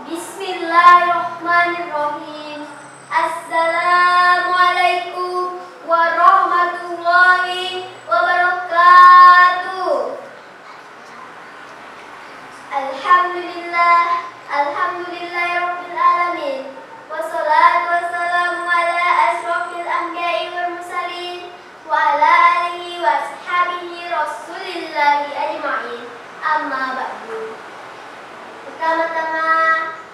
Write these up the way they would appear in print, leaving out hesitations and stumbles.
Bismillahirrahmanirrahim. Assalamualaikum warahmatullahi wabarakatuh. Alhamdulillahirabbil alamin. Wassalatu wassalamu ala asyrofil anbiya'i wal mursalin wa ala alihi wa ashabihi rasulillahi ajma'in. Amma ba'du. Pertama-tama,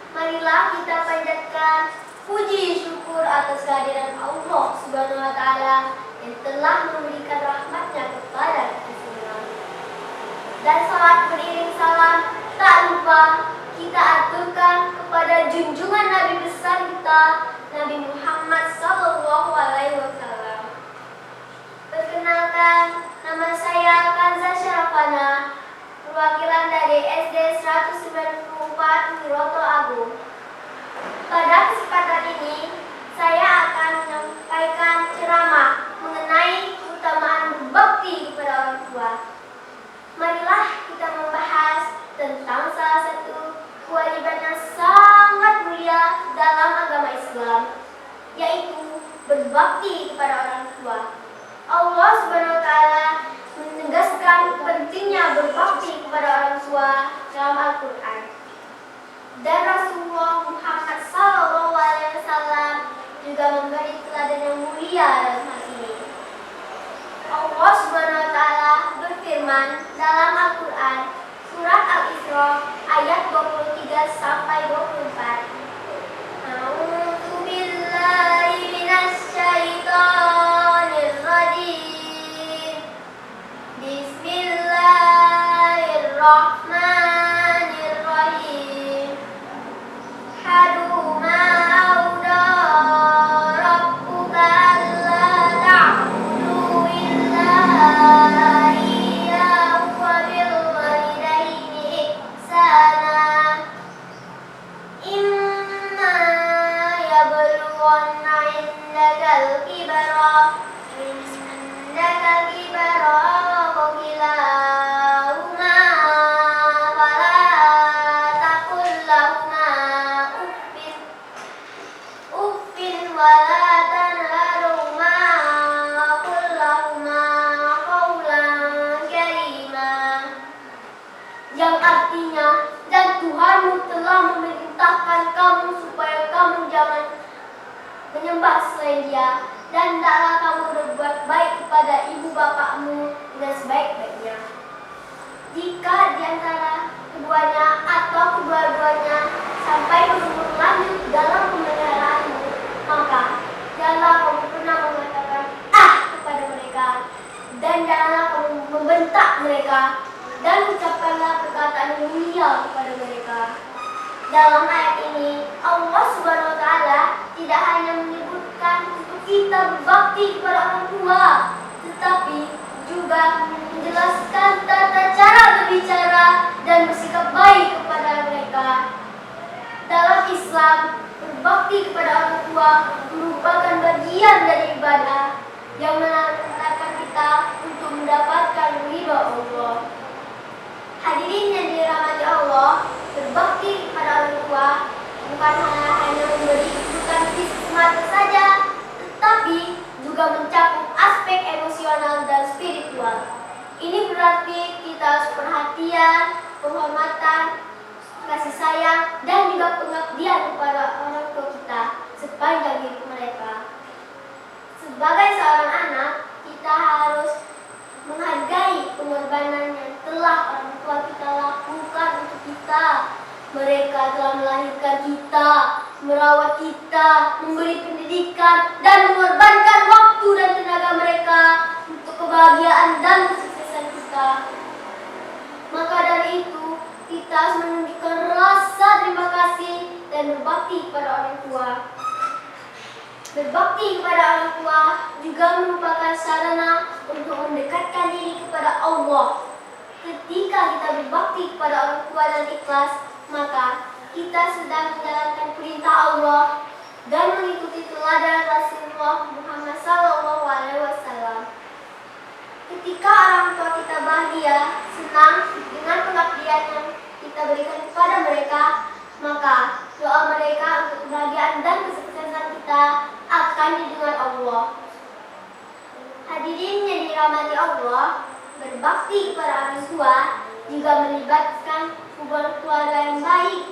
marilah kita panjatkan puji syukur atas kehadiran Allah Subhanahu wa taala yang telah memberikan rahmatnya kepada kita semua. Dan salat beriring salam tak lupa kita aturkan kepada junjungan Nabi besar kita, Nabi Muhammad sallallahu alaihi wasallam. Perkenalkan, nama saya Kanza Syarafana, perwakilan dari SD 194 Wiroto Agung. Pada kesempatan ini, saya akan menyampaikan ceramah mengenai keutamaan berbakti kepada orang tua. Marilah kita membahas tentang salah satu kewajiban yang sangat mulia dalam agama Islam, yaitu berbakti kepada orang tua. Allah Subhanahu wa taala menegaskan pentingnya berbakti kepada orang tua dalam Al-Quran. Dan Rasulullah Muhammad SAW juga memberi teladan yang mulia dalam hal ini. Allah Subhanahu wa taala berfirman dalam Al-Quran surat Al-Isra ayat 23 sampai 24. A'udzu billahi minasy syaithanir rajim. Bismillahirrahmanirrahim. Hadu ma auda rabbuka alla ta'budu illa iyyahu wa bil walidayni ihsana. Imma yablughanna indakal kibara kilahuma fala taqul lahuma uffin wala tanharhuma qul lahuma qawlan karima. Yang artinya, dan Tuhanmu telah memerintahkan kamu supaya kamu jangan menyembah selain Dia, dan hendaklah kamu berbuat baik kepada ibu bapakmu dengan sebaik-baiknya. Jika di antara keduanya atau kedua-duanya sampai berumur lanjut dalam pemeliharaanmu, maka janganlah kamu pernah mengatakan kepada mereka, dan janganlah kamu membentak mereka, dan ucapkanlah perkataan yang mulia kepada mereka. Dalam ayat ini, Allah Subhanahu wa taala tidak hanya menyebutkan untuk kita berbakti kepada orang tua, tetapi juga menjelaskan tata cara berbicara dan bersikap baik kepada mereka. Dalam Islam, berbakti kepada orang tua merupakan bagian dari ibadah yang mengantarkan kita untuk mendapatkan ridha Allah. Hadirin yang dirahmati Allah, berbakti kepada orang tua bukan hanya memberi kebutuhan fisik semata saja, tetapi juga mencakup aspek emosional dan spiritual. Ini berarti kita harus perhatian, penghormatan, kasih sayang, dan juga pengabdian kepada orang tua kita sepanjang hidup mereka. Sebagai seorang anak, kita harus menghargai pengorbanan yang telah orang tua kita lakukan untuk kita. Mereka telah melahirkan kita, merawat kita, memberi pendidikan, dan mengorbankan waktu dan tenaga mereka untuk kebahagiaan dan kesuksesan kita. Maka dari itu, kita harus menunjukkan rasa terima kasih dan berbakti kepada orang tua. Berbakti kepada orang tua juga merupakan sarana untuk mendekatkan diri kepada Allah. Ketika kita berbakti kepada orang tua dan ikhlas, maka kita sedang menjalankan perintah Allah dan mengikuti teladan Rasulullah Muhammad SAW. Ketika orang tua kita bahagia, senang dengan pengabdian yang kita berikan kepada mereka, Maka doa mereka untuk kebahagiaan dan kesuksesan kita akan didengar Allah. Hadirin yang dirahmati Allah, berbakti kepada orang tua juga melibatkan hubungan keluarga yang baik.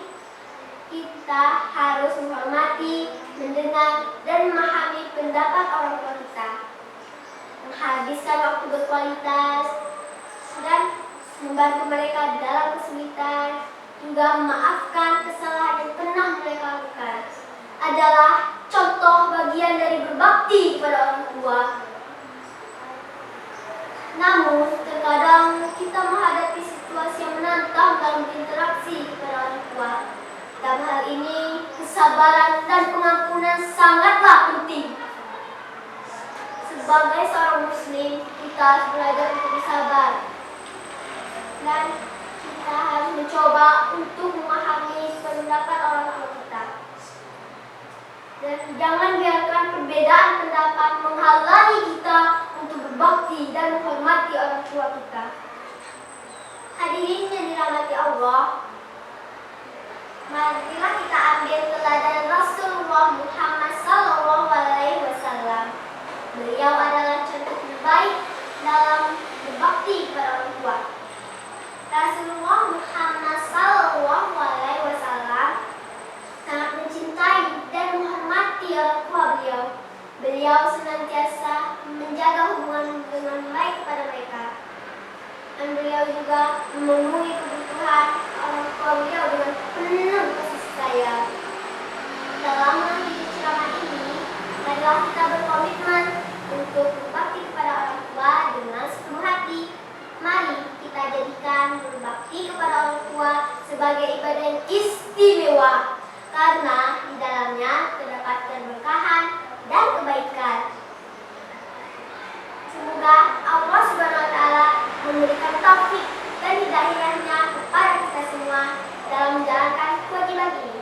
Kita harus menghormati, mendengar, dan memahami pendapat orang tua kita, menghabiskan waktu berkualitas, dan membantu mereka dalam kesulitan, hingga memaafkan kesalahan yang pernah mereka lakukan adalah contoh bagian dari berbakti kepada orang tua. Namun, terkadang kita menghadapi situasi yang menantang dalam berinteraksi kepada orang tua. Dalam hal ini, kesabaran dan pengampunan sangatlah penting. Sebagai seorang muslim, kita harus belajar untuk bersabar. Dan kita harus mencoba untuk memahami pendapat orang tua kita. Dan jangan biarkan perbedaan pendapat menghalangi kita untuk berbakti dan menghormati orang tua kita. Hadirin yang dirahmati Allah, marilah kita ambil teladan Rasulullah Muhammad SAW. Beliau adalah contoh terbaik dalam berbakti kepada orang tua. Rasulullah Muhammad SAW sangat mencintai dan menghormati orang tua beliau. Beliau senantiasa menjaga hubungan dengan baik kepada mereka. Dan beliau juga memenuhi kebutuhan orang tua beliau dengan penuh kasih sayang. Dalam menghadiri ceramah ini, marilah kita berkomitmen untuk berbakti kepada orang tua dengan sepenuh hati. Mari kita jadikan berbakti kepada orang tua sebagai ibadah yang istimewa, karena di dalamnya terdapat keberkahan dan kebaikan. Semoga Allah Subhanahu wa Ta'ala memberikan taufik dan hidayahnya kepada kita semua dalam menjalankan kewajiban ini.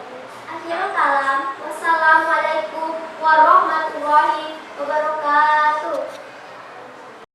Akhirul kalam, wassalamualaikum warahmatullahi wabarakatuh.